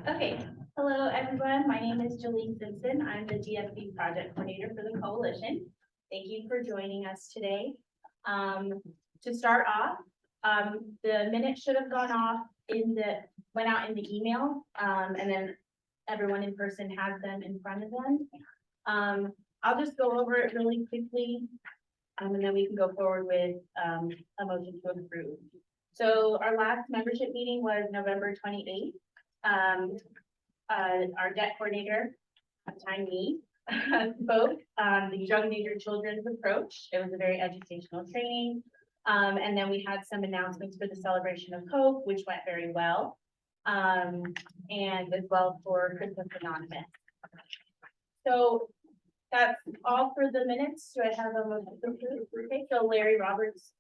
Okay, hello everyone. My name is Jolene Simpson. I'm the GFB project coordinator for the coalition. Thank you for joining us today. To start off, the minutes should have gone off went out in the email, and then everyone in person has them in front of them. I'll just go over it really quickly, and then we can go forward with a motion to approve. So our last membership meeting was November 28th. Our debt coordinator, me, spoke on the Young Major Children's Approach. It was a very educational training. And then we had some announcements for the Celebration of Hope, which went very well. And as well for Christmas Anonymous. So that's all for the minutes. Do I have a motion to approve? Okay, so Larry Roberts,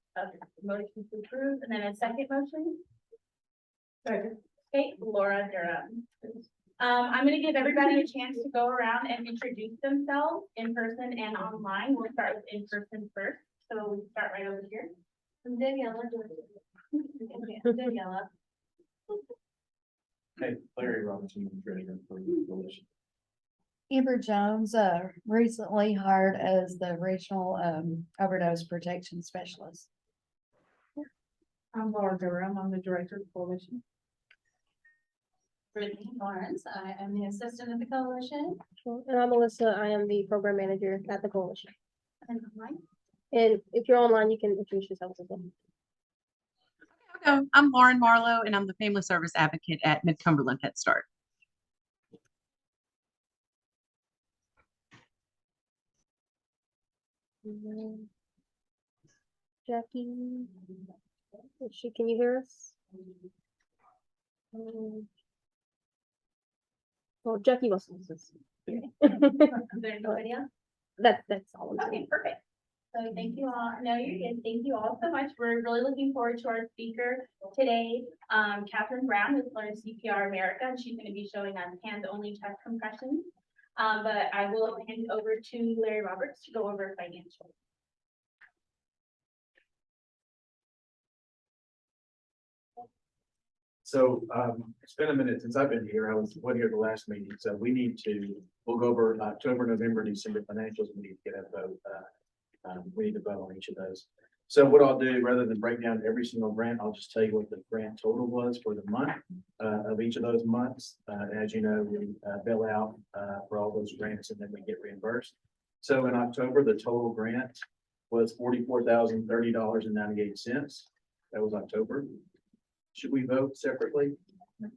motion to approve, and then a second motion. Second. Okay, Laura Durham. I'm gonna give everybody a chance to go around and introduce themselves in person and online. We'll start with in person first. So we'll start right over here. I'm Daniela. Okay, Daniela. Hey, Larry Robinson, treasurer for the coalition. Amber Jones, recently hired as the regional overdose protection specialist. I'm Laura Durham. I'm the director of the coalition. Brittany Lawrence, I am the assistant of the coalition. And I'm Melissa. I am the program manager at the coalition. And Mike. And if you're online, you can introduce yourself as well. Okay, I'm Lauren Marlowe, and I'm the Family Service Advocate at Mid-Cumberland Head Start. Jackie, can you hear us? Well, Jackie was. Is there nobody else? That's all. Okay, perfect. So thank you all. No, you're good. Thank you all so much. We're really looking forward to our speaker today. Catherine Brown has learned CPR America, and she's going to be showing us hands-only chest compressions. But I will hand over to Larry Roberts to go over financials. So it's been a minute since I've been here. I was here the last meeting, so we'll go over October, November, December financials. We need to get a vote. We need to vote on each of those. So what I'll do, rather than break down every single grant, I'll just tell you what the grant total was for the month of each of those months. As you know, we bill out for all those grants and then we get reimbursed. So in October, the total grant was $44,030.98. That was October. Should we vote separately?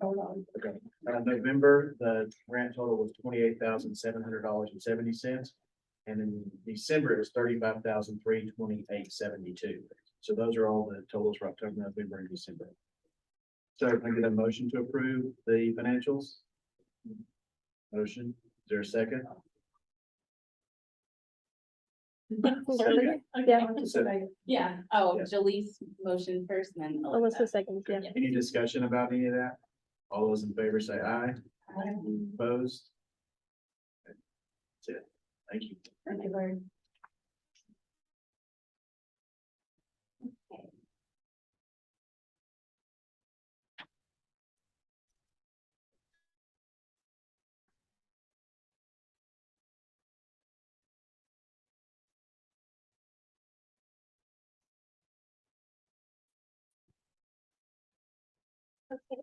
Okay. November, the grant total was $28,700.70. And in December, it was $35,328.72. So those are all the totals for October, November, and December. So can I get a motion to approve the financials? Motion. Is there a second? Yeah. Oh, Yes. Jaleese motion first, and then Melissa seconds, yeah. Any discussion about any of that? All those in favor say aye. Opposed? That's it. Thank you. Thank you, Larry. Okay,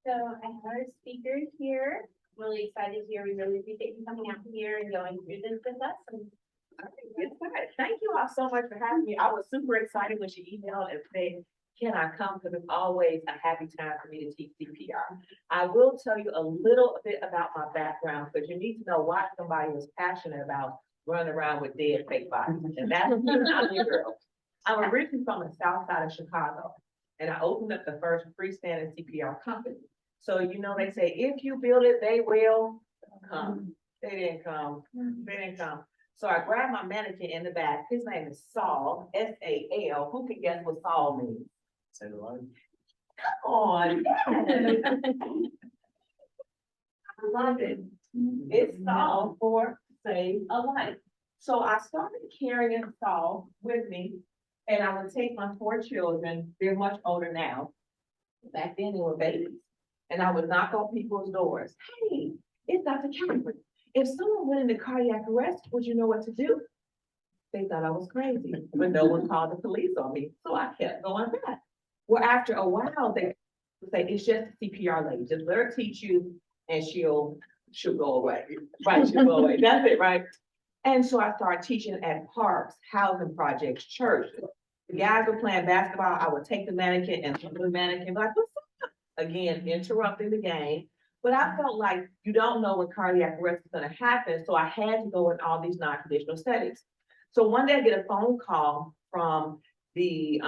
so I have our speaker here. Really excited here. We really appreciate you coming out here and going through this with us. Thank you all so much for having me. I was super excited when she emailed and said, can I come? Because it's always a happy time for me to teach CPR. I will tell you a little bit about my background, because you need to know why somebody is passionate about running around with dead fake bodies. And that's not your girl. I'm originally from the south side of Chicago, and I opened up the first freestanding CPR company. So, you know, they say, if you build it, they will come. They didn't come. They didn't come. So I grabbed my manager in the back. His name is Saul, S-A-L. Who can guess what Saul means? Say the line. Come on. I love it. It's Saul for Save a Life. So I started carrying Saul with me, and I would take my 4 children. They're much older now. Back then they were babies. and I would knock on people's doors. Hey, it's Dr. Catherine. If someone went into cardiac arrest, would you know what to do? They thought I was crazy, but no one called the police on me, so I kept going back. Well, after a while, they would say, it's just a CPR lady, just let her teach you and she'll go away. Right, she'll go away, that's it, right? And so I started teaching at parks, housing projects, churches. The guys were playing basketball, I would take the mannequin and the mannequin, like, what's up? Again, interrupting the game. But I felt like you don't know when cardiac arrest is gonna happen, so I had to go in all these non-traditional settings. So one day I get a phone call from the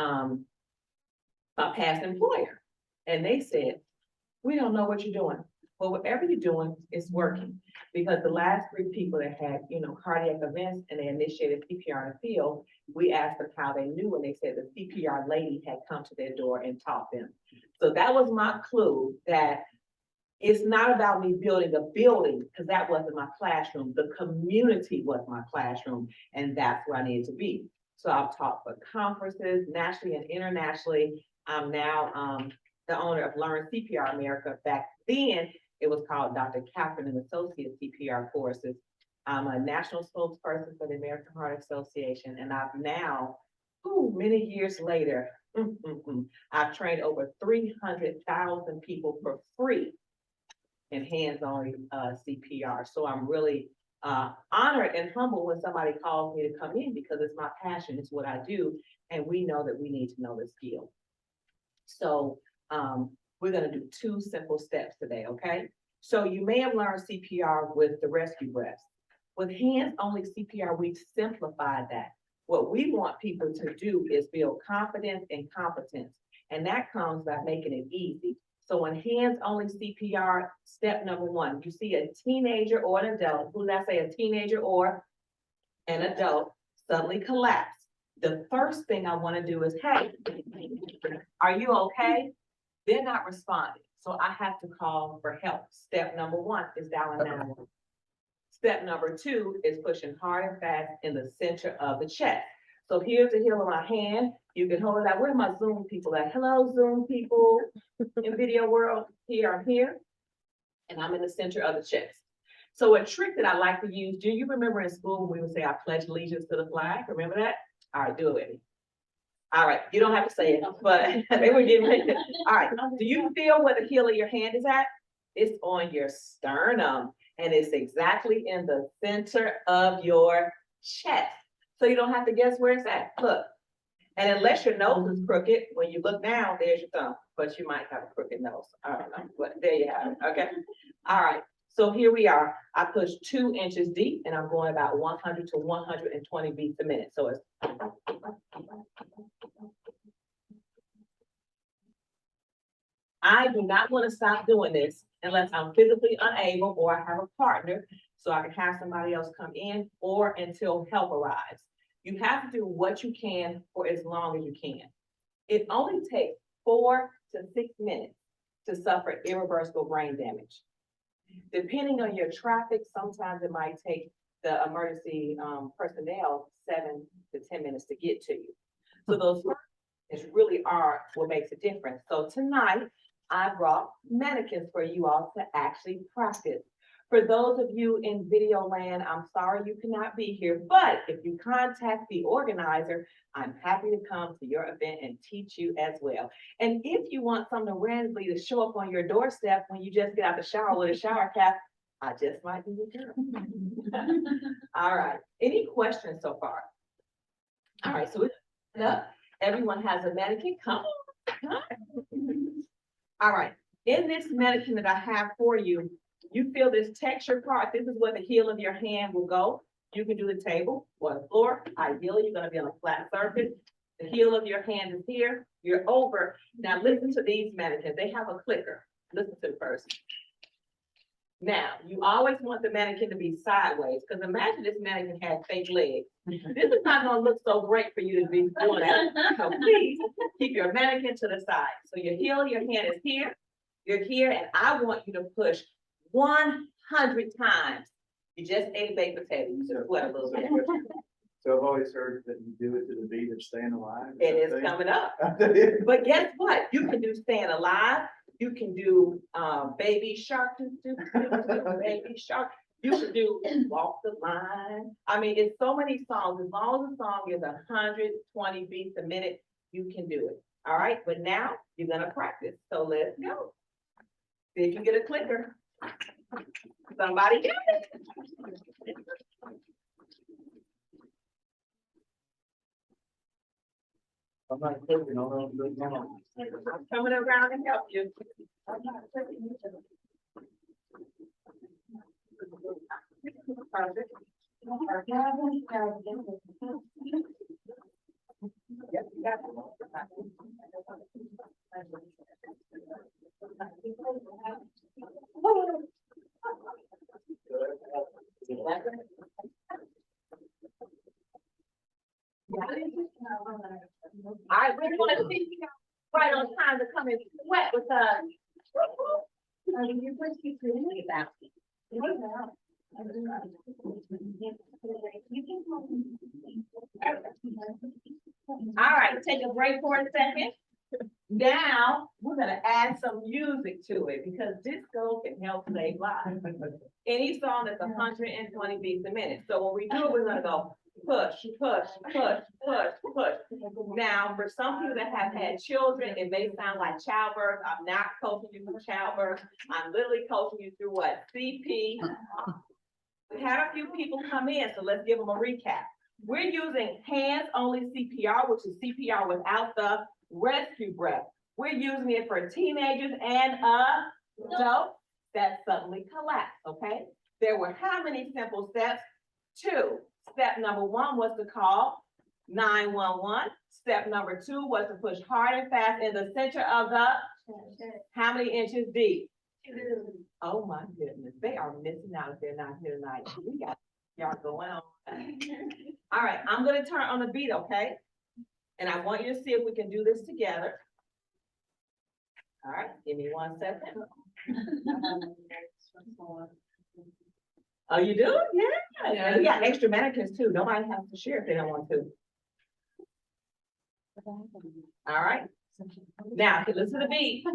past employer, and they said, we don't know what you're doing. Well, whatever you're doing is working, because the last 3 people that had, cardiac events and they initiated CPR in the field, we asked them how they knew, and they said the CPR lady had come to their door and taught them. So that was my clue that it's not about me building a building, because that wasn't my classroom. The community was my classroom, and that's where I needed to be. So I've taught for conferences nationally and internationally. I'm now the owner of Learn CPR America. Back then, it was called Dr. Catherine and Associate CPR courses. I'm a national spokesperson for the American Heart Association, and I've now, many years later, I've trained over 300,000 people for free in hands-on CPR. So I'm really honored and humbled when somebody calls me to come in, because it's my passion, it's what I do, and we know that we need to know the skill. So we're gonna do 2 simple steps today, okay? So you may have learned CPR with the rescue breaths. With hands-only CPR, we've simplified that. What we want people to do is build confidence and competence, and that comes by making it easy. So in hands-only CPR, step number 1, you see a teenager or an adult, who did I say, a teenager or an adult suddenly collapse. The first thing I wanna do is, hey, are you okay? They're not responding, so I have to call for help. Step number 1 is dialing 911. Step number 2 is pushing hard and fast in the center of the chest. So here's the heel of my hand. You can hold it out. Where are my Zoom people at? Hello, Zoom people in video world. Here, I'm here. And I'm in the center of the chest. So a trick that I like to use, do you remember in school when we would say, I pledge allegiance to the flag? Remember that? All right, do it with me. All right, you don't have to say it, but they were giving it. All right, do you feel where the heel of your hand is at? It's on your sternum, and it's exactly in the center of your chest. So you don't have to guess where it's at. Look, and unless your nose is crooked, when you look down, there's your thumb, but you might have a crooked nose. I don't know, but there you have it, okay? All right, so here we are. I push 2 inches deep, and I'm going about 100 to 120 beats a minute. So it's I do not want to stop doing this unless I'm physically unable or I have a partner, so I can have somebody else come in, or until help arrives. You have to do what you can for as long as you can. It only takes 4 to 6 minutes to suffer irreversible brain damage. Depending on your traffic, sometimes it might take the emergency personnel 7 to 10 minutes to get to you. So those really are what makes a difference. So tonight, I brought mannequins for you all to actually practice. For those of you in video land, I'm sorry you cannot be here, but if you contact the organizer, I'm happy to come to your event and teach you as well. And if you want something randomly to show up on your doorstep when you just get out the shower with a shower cap, I just might be your girl. All right, any questions so far? All right, so it's up. Everyone has a mannequin, come on. All right, in this mannequin that I have for you, you feel this texture part. This is where the heel of your hand will go. You can do the table or the floor. Ideally, you're gonna be on a flat surface. The heel of your hand is here. You're over. Now listen to these mannequins. They have a clicker. Listen to it first. Now, you always want the mannequin to be sideways, because imagine this mannequin had fake legs. This is not gonna look so great for you to be doing that. So please keep your mannequin to the side. So your heel of your hand is here. You're here, and I want you to push 100 times. You just ate a baked potato. You should sweat a little bit. So I've always heard that you do it to the beat of Staying Alive. It is coming up. But guess what? You can do Staying Alive. You can do, baby shark, baby shark. You can do walk the line. I mean, it's so many songs. As long as the song is 120 beats a minute, you can do it. All right, but now you're gonna practice. So let's go. See if you get a clicker. Somebody get it. I'm not clicking, I don't know. I'm coming around and help you. Yep, you got I really want to see you right on time to come and sweat with us. All right, take a break for a second. Now, we're gonna add some music to it because disco can help save lives. Any song that's 120 beats a minute. So when we do it, we're gonna go push, push, push, push, push. Now, for some people that have had children, it may sound like childbirth. I'm not coaching you through childbirth. I'm literally coaching you through what? CP. We had a few people come in, so let's give them a recap. We're using hands-only CPR, which is CPR without the rescue breath. We're using it for teenagers and adults that suddenly collapse, okay? There were how many simple steps? 2. Step number 1 was to call 911. Step number 2 was to push hard and fast in the center of the, how many inches deep? Oh my goodness, they are missing out if they're not here tonight. We got y'all going on. All right, I'm gonna turn on the beat, okay? And I want you to see if we can do this together. All right, give me 1 second. Oh, you do? Yeah. And we got extra mannequins too. Nobody has to share if they don't want to. All right. Now, listen to the beat.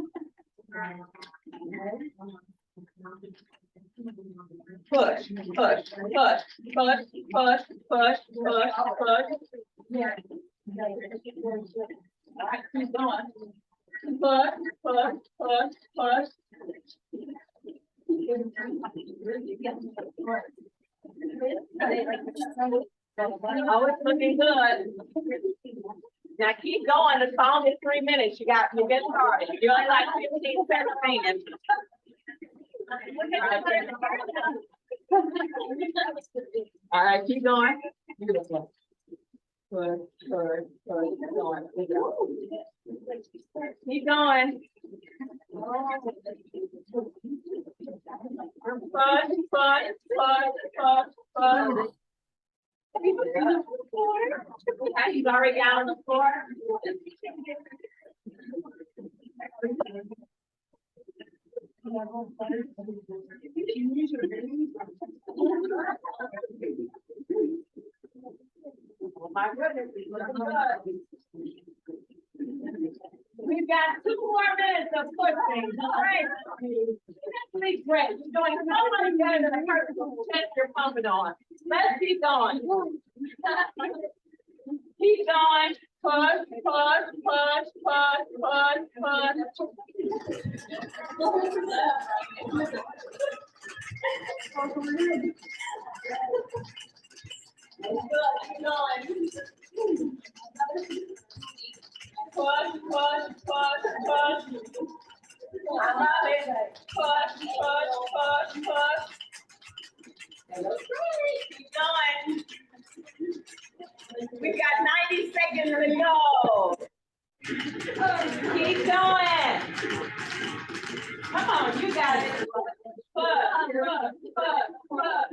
Push, push, push, push, push, push, push, push. Yeah. All right, keep going. Push, push, push, push. Oh, it's looking good. Now keep going. The song is 3 minutes. You get started. You only like 15 seconds. All right, keep going. Beautiful. Good, good, good. Keep going. Keep going. Push, push, push, push, push. He's already out on the floor. Oh my goodness. We've got 2 more minutes of pushing. All right. Please, Brett, you're doing so much better than the person who chest you're pumping on. Let's keep going. Keep going. Push, push, push, push, push, push, push, push, push. I love it. Push, push, push, push. Keep going. We got 90 seconds to go. Keep going. Come on, you got it. Push, push, push, push.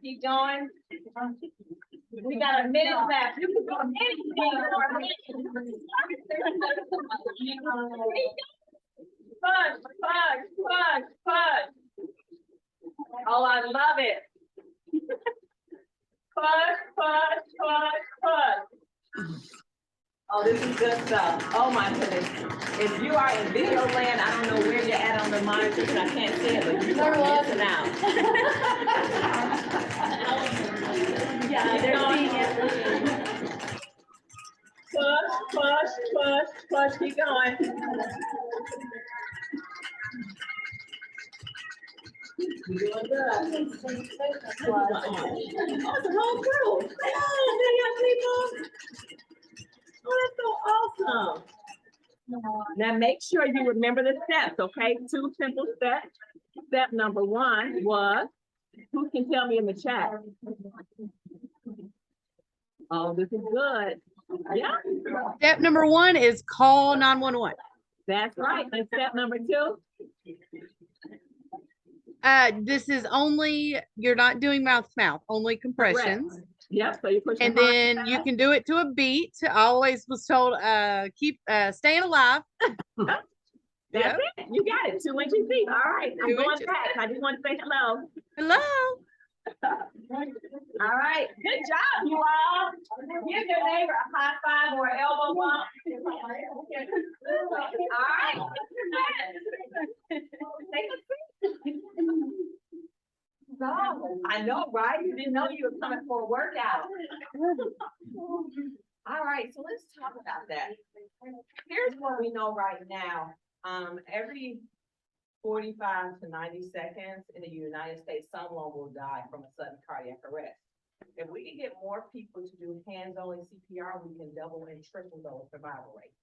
keep going. We got a minute left. You can go anything for a minute. Push, push, push, push. Oh, I love it. Push, push, push, push. Oh, this is good stuff. Oh, my goodness. If you are in video land, I don't know where you're at on the monitor, because I can't see it, but you are missing out. Yeah, they're seeing it. Push, push, push, push, keep going. You're doing good. Oh, the whole crew. Oh, there young people. Oh, that's so awesome. Now make sure you remember the steps, okay? 2 simple steps. Step number 1 was, who can tell me in the chat? Oh, this is good. Yeah, Step number 1 is call 911. that's right. And step number 2? This is only, you're not doing mouth to mouth, only compressions. Yep, so you put your And then you can do it to a beat. I always was told, keep staying alive. That's Yep. it. You got it. 2 inches deep. All right. I'm 2 going inches. back. I just want to say hello. Hello. All right. Good job, you all. Give your neighbor a high five or an elbow bump. All right. Take a seat. So, I know, right? You didn't know you were coming for a workout. All right, so let's talk about that. Here's what we know right now. Every 45 to 90 seconds in the United States, someone will die from a sudden cardiac arrest. If we can get more people to do hands-only CPR, we can double and triple those survival rates.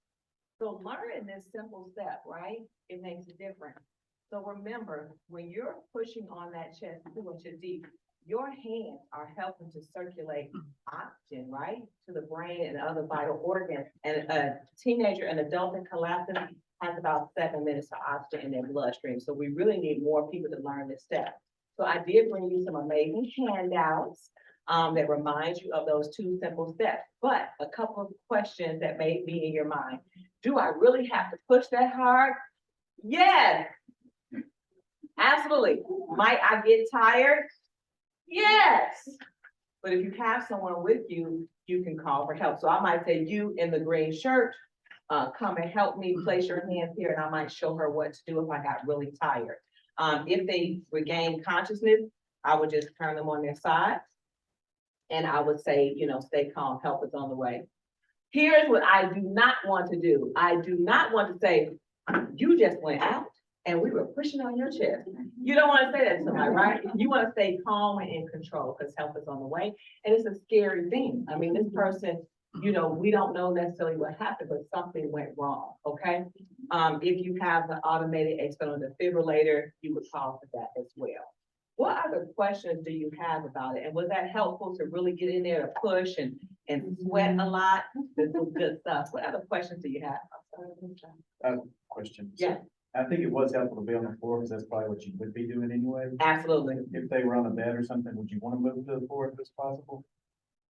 So learning this simple step, right? It makes a difference. So remember, when you're pushing on that chest 2 inches deep, your hands are helping to circulate oxygen, right, to the brain and other vital organs. And a teenager and adult in collapsing has about 7 minutes of oxygen in their bloodstream. So we really need more people to learn this step. So I did bring you some amazing handouts that remind you of those 2 simple steps. But a couple of questions that may be in your mind. Do I really have to push that hard? Yes. Absolutely. Might I get tired? Yes. But if you have someone with you, you can call for help. So I might say, you in the green shirt, come and help me, place your hands here, and I might show her what to do if I got really tired. If they regain consciousness, I would just turn them on their side. And I would say, you know, stay calm, help is on the way. Here's what I do not want to do. I do not want to say, you just went out and we were pushing on your chest. You don't want to say that to somebody, right? You want to stay calm and in control because help is on the way. And it's a scary thing. I mean, this person, you know, we don't know necessarily what happened, but something went wrong, okay? If you have the automated external defibrillator, you would call for that as well. What other questions do you have about it? And was that helpful to really get in there to push and sweat a lot? This was good stuff. What other questions do you have? Question. Yeah. I think it was helpful to be on the floor because that's probably what you would be doing anyway. Absolutely. If they were on a bed or something, would you want to move to the floor if it's possible?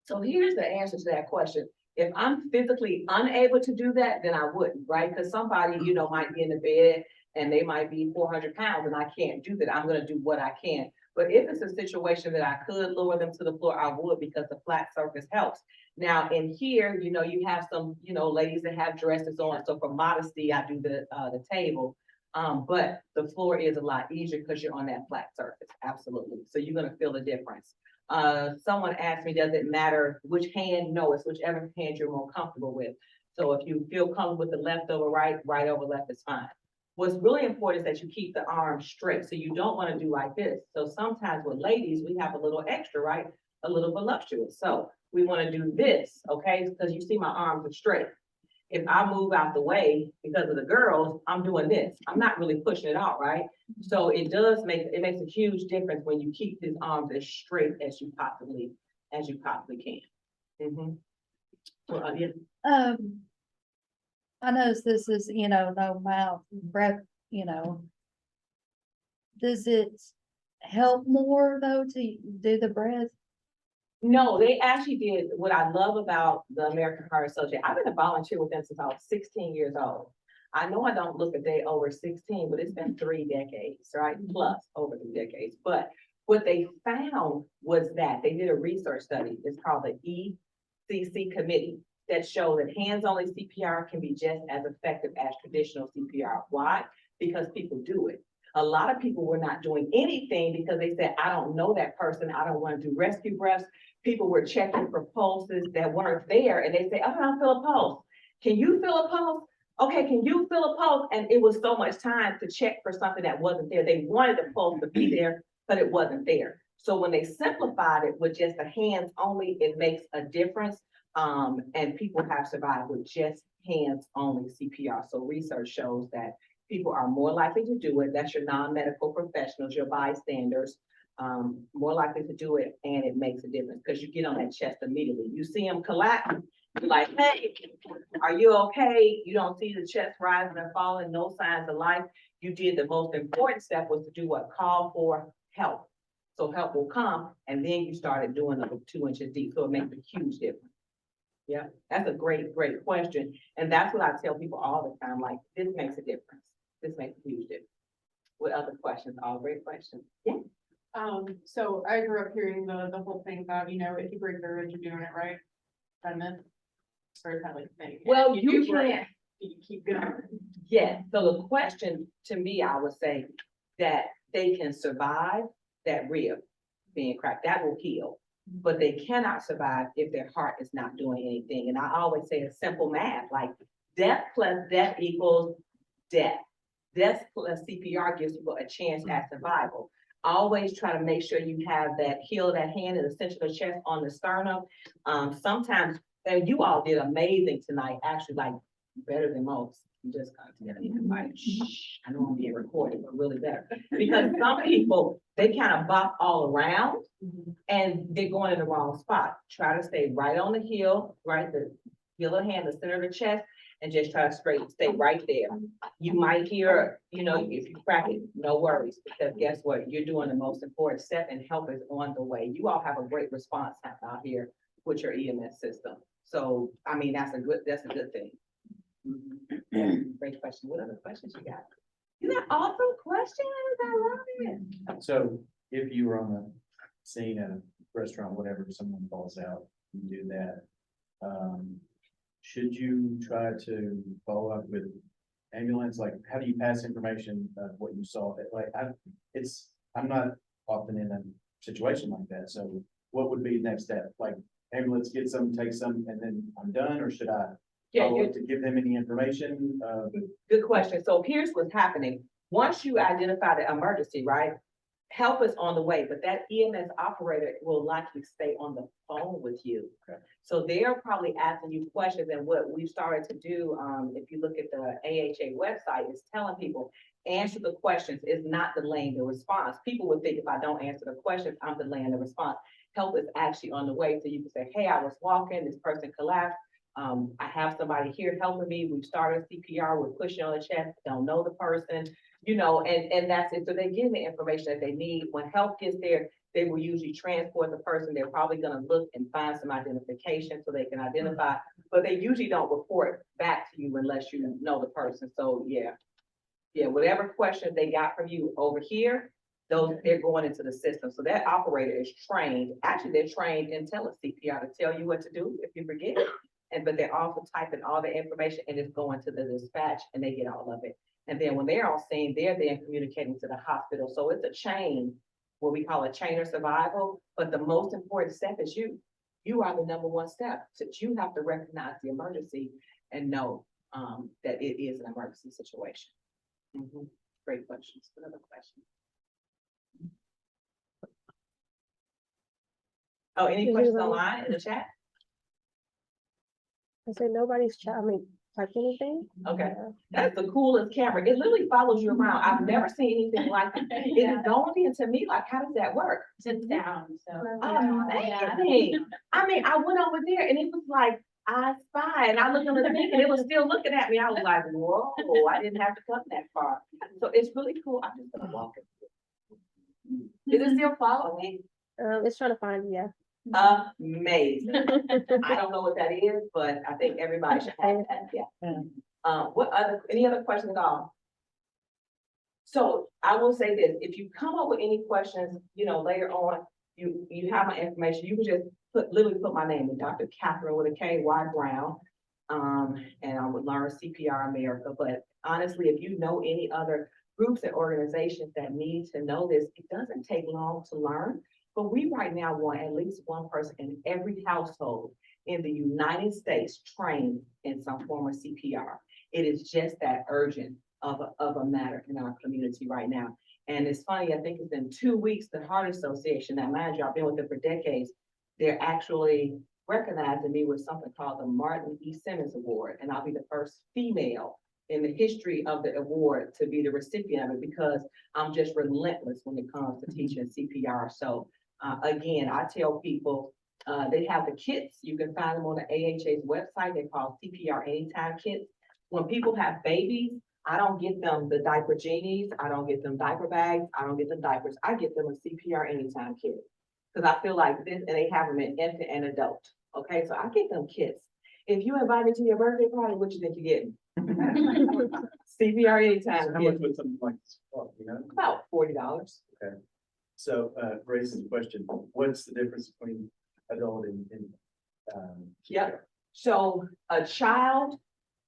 So here's the answer to that question. If I'm physically unable to do that, then I wouldn't, right? Because somebody, you know, might be in the bed and they might be 400 pounds and I can't do that. I'm gonna do what I can. But if it's a situation that I could lower them to the floor, I would because the flat surface helps. Now in here, you know, you have some, you know, ladies that have dresses on. So for modesty, I do the table. But the floor is a lot easier because you're on that flat surface. Absolutely. So you're gonna feel the difference. Someone asked me, does it matter which hand? No, it's whichever hand you're more comfortable with. So if you feel comfortable with the left over right, right over left is fine. What's really important is that you keep the arm straight. So you don't want to do like this. So sometimes with ladies, we have a little extra, right? A little voluptuous. So we want to do this, okay? Because you see my arms are straight. If I move out the way because of the girls, I'm doing this. I'm not really pushing it out, right? So it makes a huge difference when you keep his arms as straight as you possibly can. Mhm. Well, yeah. I know this is, you know, no mouth, breath, you know. Does it help more though to do the breath? No, they actually did, what I love about the American Heart Association, I've been a volunteer with them since I was 16 years old. I know I don't look a day over 16, but it's been 3 decades, right? Plus over 3 decades. But what they found was that they did a research study. It's called the ECC committee that showed that hands-only CPR can be just as effective as traditional CPR. Why? Because people do it. A lot of people were not doing anything because they said, I don't know that person. I don't want to do rescue breaths. People were checking for pulses that weren't there, and they say, oh, I don't feel a pulse. Can you feel a pulse? Okay, can you feel a pulse? And it was so much time to check for something that wasn't there. They wanted the pulse to be there, but it wasn't there. So when they simplified it with just the hands only, it makes a difference. And people have survived with just hands only CPR. So research shows that people are more likely to do it. That's your non-medical professionals, your bystanders, more likely to do it, and it makes a difference because you get on that chest immediately. You see them collapse, you're like, hey, are you okay? You don't see the chest rising or falling, no signs of life. You did the most important step was to do what? Call for help. So help will come, and then you started doing it 2 inches deep, so it makes a huge difference. Yeah, that's a great, great question. And that's what I tell people all the time, like, this makes a difference. This makes a huge difference. What other questions? All great questions. Yeah. So I grew up hearing the whole thing about, if you break the ribs, you're doing it right. That meant, or kind of like thing. Well, If you break, can't. you keep going. Yes, so the question to me, I would say that they can survive that rib being cracked, that will heal. But they cannot survive if their heart is not doing anything. And I always say a simple math, like death plus death equals death. Death plus CPR gives people a chance at survival. Always try to make sure you have that heel of that hand in the center of the chest on the sternum. Sometimes, and you all did amazing tonight, actually like better than most. You just got to get even like, shh, I know I'm being recorded, but really better. Because some people, they kind of bop all around and they're going in the wrong spot. Try to stay right on the heel, right? The heel of the hand, the center of the chest, and just try to stay right there. You might hear, if you crack it, no worries, because guess what? You're doing the most important step and help is on the way. You all have a great response out here with your EMS system. So, I mean, that's a good thing. Yeah, great question. What other questions you got? You got awesome questions. I love it. So if you were on a scene at a restaurant, whatever, someone falls out, you do that. Should you try to follow up with ambulance? Like, how do you pass information of what you saw? I'm not often in a situation like that. So what would be the next step? Like ambulance gets them, takes them, and then I'm done, or should I Yeah, follow up to give them any information? good question. So here's what's happening. Once you identify the emergency, right? Help is on the way, but that EMS operator will likely stay on the phone with you. Okay. So they're probably asking you questions, and what we've started to do, if you look at the AHA website, is telling people, answer the questions, is not delaying the response. People would think if I don't answer the questions, I'm delaying the response. Help is actually on the way, so you can say, hey, I was walking, this person collapsed. I have somebody here helping me. We've started CPR, we're pushing on the chest, don't know the person, and that's it. So they're getting the information that they need. When help gets there, they will usually transport the person. They're probably gonna look and find some identification so they can identify, but they usually don't report back to you unless you know the person. So yeah. Yeah, whatever questions they got from you over here, they're going into the system. So that operator is trained. Actually, they're trained in tele-CPR to tell you what to do if you forget. But they're also typing all the information and it's going to the dispatch and they get all of it. And then when they're on scene, they're then communicating to the hospital. So it's a chain, what we call a chain of survival. But the most important step is you. You are the number one step. So you have to recognize the emergency and know that it is an emergency situation. Great questions. Another question. Oh, any Is questions anybody- online in the chat? I said nobody's typed anything. Okay, that's the coolest camera. It literally follows you around. I've never seen anything like it. It is daunting to me, like, how does that work? Sits down, so. Amazing. I mean, I went over there and it was like, I spy, and I looked on the thing and it was still looking at me. I was like, whoa, I didn't have to come that far. So it's really cool. I'm just gonna walk it. Is it still following? It's trying to find, yeah. Amazing. I don't know what that is, but I think everybody should have that, yeah. Any other questions at all? So I will say this, if you come up with any questions, later on, you have my information, you can just literally put my name in, Dr. Catherine with a K-Y Brown. And I would learn CPR America, but honestly, if you know any other groups and organizations that need to know this, it doesn't take long to learn. But we right now want at least one person in every household in the United States trained in some form of CPR. It is just that urgent of a matter in our community right now. And it's funny, I think it's been 2 weeks, the Heart Association, that mind you, I've been with them for decades, they're actually recognizing me with something called the Martin E. Simmons Award. And I'll be the first female in the history of the award to be the recipient of it because I'm just relentless when it comes to teaching CPR. So again, I tell people, they have the kits. You can find them on the AHA's website. They're called CPR Anytime kits. When people have babies, I don't get them the diaper genies. I don't get them diaper bags. I don't get them diapers. I get them a CPR Anytime kit. Because I feel like this, and they have them in infant and adult. Okay, so I get them kits. If you invite me to your birthday party, what you think you're getting? CPR Anytime How much kit, would something like this cost, about $40. Okay. So, raises the question, what's the difference between adult and Yep. So a child,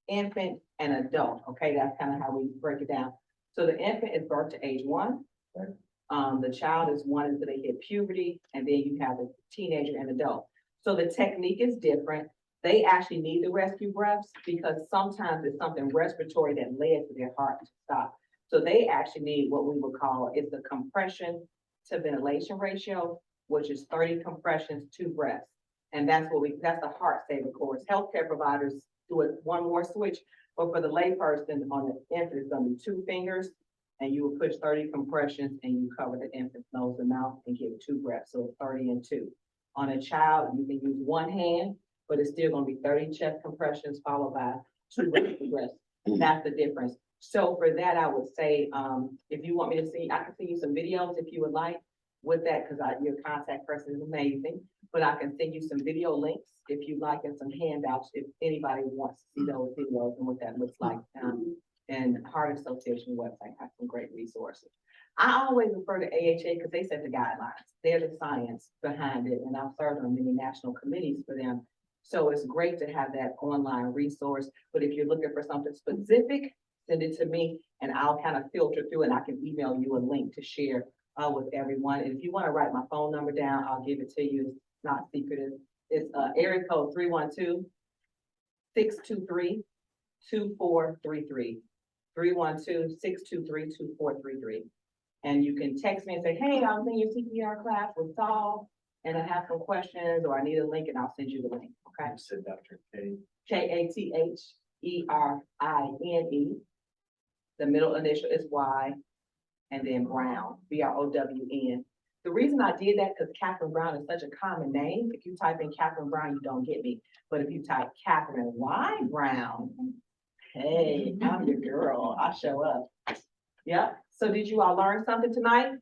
infant, and adult, okay, that's kind of how we break it down. So the infant is birth to age 1. Right. The child is 1 until they hit puberty, and then you have the teenager and adult. So the technique is different. They actually need the rescue breaths because sometimes it's something respiratory that led to their heart to stop. So they actually need what we would call is the compression to ventilation ratio, which is 30 compressions, 2 breaths. And that's that's the heart saver course. Healthcare providers do it one more switch, but for the layperson on the infant, it's gonna be 2 fingers, and you will push 30 compressions and you cover the infant's nose and mouth and give 2 breaths, so 30 and 2. On a child, you can use 1 hand, but it's still gonna be 30 chest compressions followed by 2 breaths. That's the difference. So for that, I would say, if you want me to see, I can send you some videos if you would like with that, because your contact person is amazing. But I can send you some video links if you like and some handouts if anybody wants to see those videos and what that looks like. And Heart Association website has some great resources. I always refer to AHA because they set the guidelines. They're the science behind it, and I've served on many national committees for them. So it's great to have that online resource. But if you're looking for something specific, send it to me and I'll kind of filter through and I can email you a link to share with everyone. And if you want to write my phone number down, I'll give it to you. It's not secretive. It's area code 312-623-2433. 312-623-2433. And you can text me and say, hey, I was in your CPR class with Saul and I have some questions or I need a link and I'll send you the link, okay? You said Dr. K. Katherne. The middle initial is Y and then Brown, Brown. The reason I did that because Catherine Brown is such a common name. If you type in Catherine Brown, you don't get me. But if you type Catherine Y Brown, hey, I'm your girl. I show up. Yep. So did you all learn something tonight?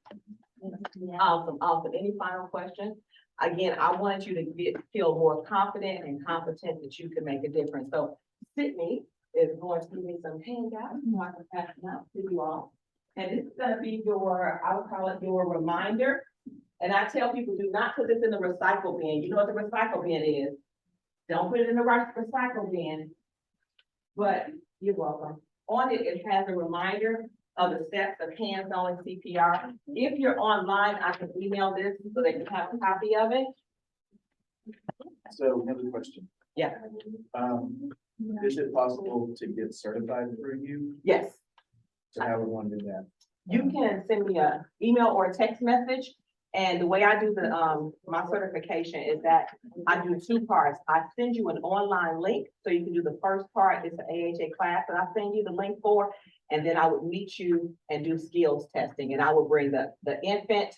Awesome, awesome. Any final questions? Again, I wanted you to feel more confident and competent that you can make a difference. So Sydney is going to give me some handouts so I can pass them out to you all. And this is gonna be your, I would call it your reminder. And I tell people, do not put this in the recycle bin. You know what the recycle bin is. Don't put it in the recycle bin. But you're welcome. On it, it has a reminder of the steps of hands-on CPR. If you're online, I can email this so that you have a copy of it. So another question. Yeah. Is it possible to get certified through you? Yes, So how would one do that? you can send me an email or a text message. And the way I do the, my certification is that I do 2 parts. I send you an online link, so you can do the first part, it's an AHA class that I send you the link for. And then I would meet you and do skills testing. And I will bring the infant,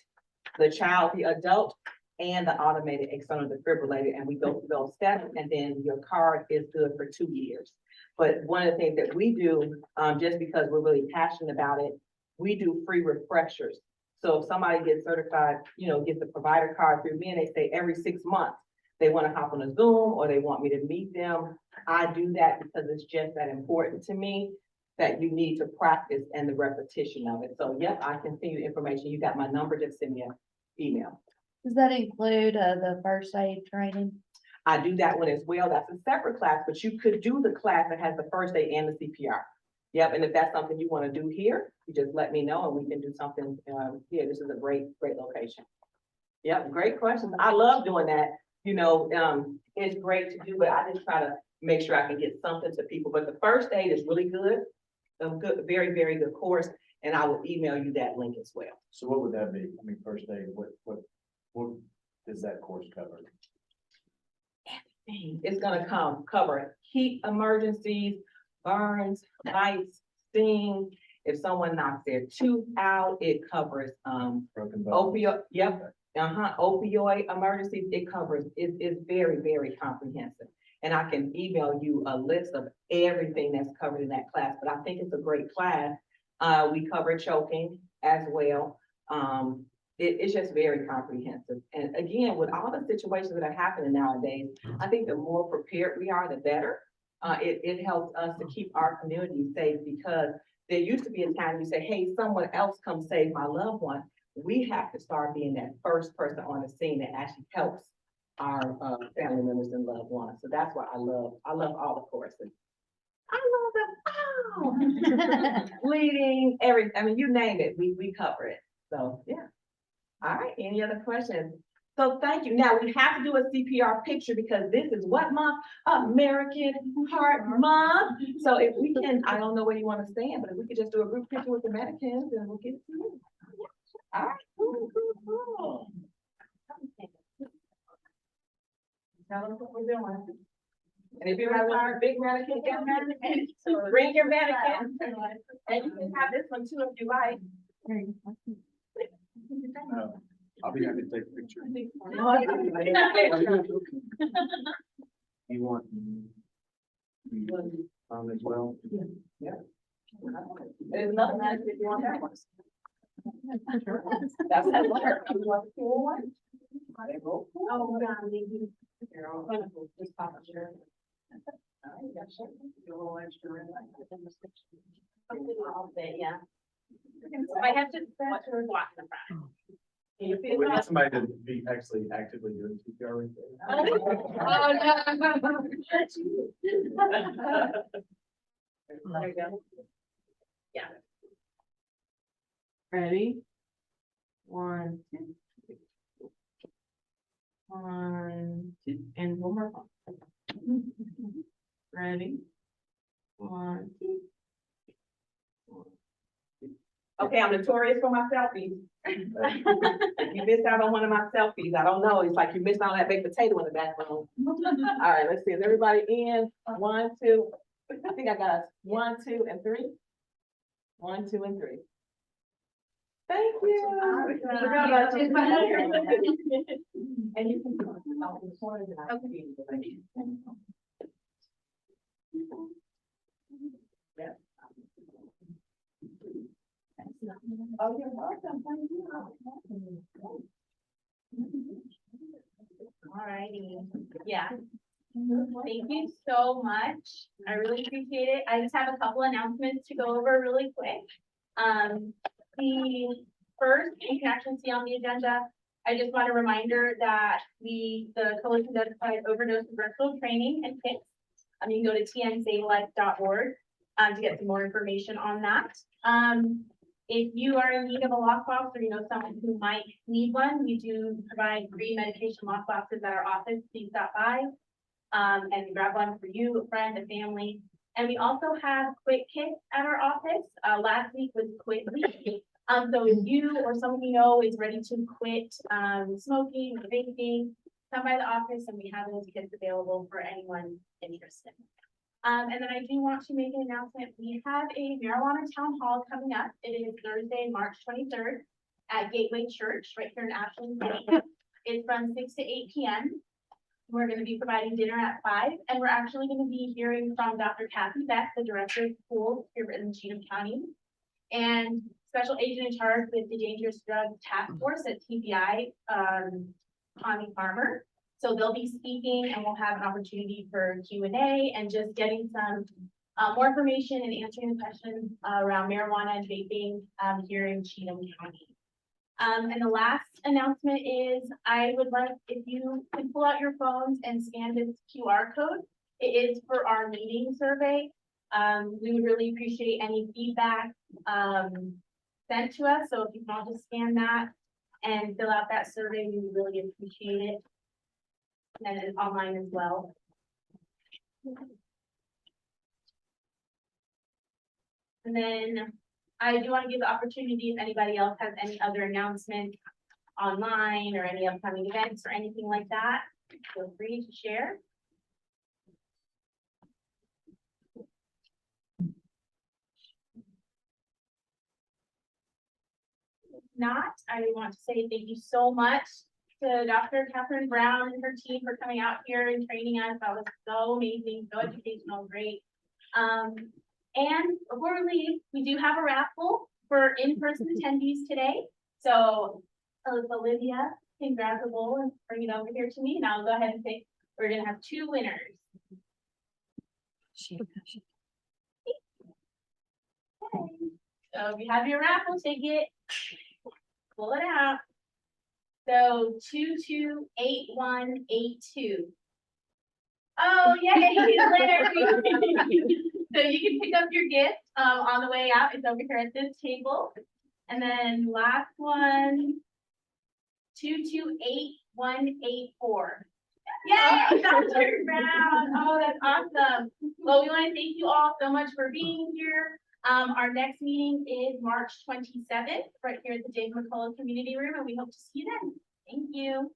the child, the adult, and the automated external defibrillator. And we go through those steps, and then your card is good for 2 years. But one of the things that we do, just because we're really passionate about it, we do free refreshers. So if somebody gets certified, gets a provider card through me and they say every 6 months, they want to hop on a Zoom or they want me to meet them, I do that because it's just that important to me that you need to practice and the repetition of it. So yep, I can send you information. You got my number, just send me an email. Does that include, the first aid training? I do that one as well. That's a separate class, but you could do the class that has the first aid and the CPR. Yep, and if that's something you want to do here, you just let me know and we can do something, here. This is a great location. Yep, great questions. I love doing that. It's great to do, but I just try to make sure I can get something to people. But the first aid is really good. Good, very, very good course, and I will email you that link as well. So what would that be? I mean, first aid, what does that course cover? It's gonna cover heat emergencies, burns, bites, sting. If someone knocks their tooth out, it covers, Broken bones? opioid, yep, opioid emergencies, it covers, it's very, very comprehensive. And I can email you a list of everything that's covered in that class, but I think it's a great class. We cover choking as well. It's just very comprehensive. And again, with all the situations that are happening nowadays, I think the more prepared we are, the better. It helps us to keep our community safe because there used to be a time you say, hey, someone else come save my loved one. We have to start being that first person on the scene that actually helps our family members and loved ones. So that's why I love all the courses. I love them all. Bleeding, you name it, we cover it. So, yeah. All right, any other questions? So thank you. Now we have to do a CPR picture because this is what month? American Heart Month. So if we can, I don't know where you want to stand, but if we could just do a group picture with the mannequins and we'll get it to you. All right, cool. Tell them what we're doing. And if you're a big mannequin, get a mannequin. So bring your mannequin. And you can have this one too if you like. I'll be happy to take a picture. You want? As well? There's another mannequin if you want that one. That's how it works. You want the cool one? Oh, God, maybe. Just pop a shirt. All right, yeah, sure. A little extra in Yeah. I have to walk in the front. Can you feel We need that? somebody to be actually actively doing CPR right There you go. Yeah. Ready? 1, 2. 1, 2, and one more. Ready? 1, 2. Okay, I'm notorious for my selfies. If you missed out on one of my selfies, I don't know, it's like you missed out on that baked potato in the background. All right, let's see, is everybody in? 1, 2, I think I got us 1, 2, and 3. 1, 2, and 3. Thank you. Forgot about you. And you can. Yeah. Oh, you're welcome. Thank you. All righty, yeah. Thank you so much. I really appreciate it. I just have a couple announcements to go over really quick. The first, you can actually see on the agenda, I just want a reminder that the coalition does provide overdose reversal training and kits. You can go to tnsavelife.org to get some more information on that. If you are in need of a lockbox or you know someone who might need one, we do provide free medication lockboxes at our office. Please stop by and grab one for you, a friend, a family. And we also have quit kits at our office. Last week was quit week. So if you or someone you know is ready to quit smoking or vaping, come by the office and we have those kits available for anyone interested. And then I do want to make an announcement. We have a marijuana town hall coming up. It is Thursday, March 23rd at Gateway Church right here in Ashland City. It's from 6 to 8 p.m. We're going to be providing dinner at 5, and we're actually going to be hearing from Dr. Kathy Beck, the director of schools here in Cheatham County. And special agent in charge with the Dangerous Drug Task Force at TBI, Connie Farmer. So they'll be speaking and we'll have an opportunity for Q&A and just getting some more information and answering the questions around marijuana and vaping here in Cheatham County. And the last announcement is I would like if you can pull out your phones and scan this QR code. It is for our meeting survey. We would really appreciate any feedback sent to us. So if you can all just scan that and fill out that survey, we would really appreciate it. And then it's online as well. And then I do want to give the opportunity if anybody else has any other announcements online or any upcoming events or anything like that, feel free to share. If not, I want to say thank you so much to Dr. Catherine Brown and her team for coming out here and training us. That was so amazing, so educational, great. And before we leave, we do have a raffle for in-person attendees today. So Olivia can grab the bowl and bring it over here to me, and I'll go ahead and say, we're gonna have 2 winners. Okay. So if you have your raffle ticket, pull it out. So 228182. Oh, yay, Larry. So you can pick up your gift on the way out. It's over here at this table. And then last one, 228184. Yay, Dr. Brown. Oh, that's awesome. Well, we want to thank you all so much for being here. Our next meeting is March 27th, right here at the Dave McCullough Community Room, and we hope to see you then. Thank you.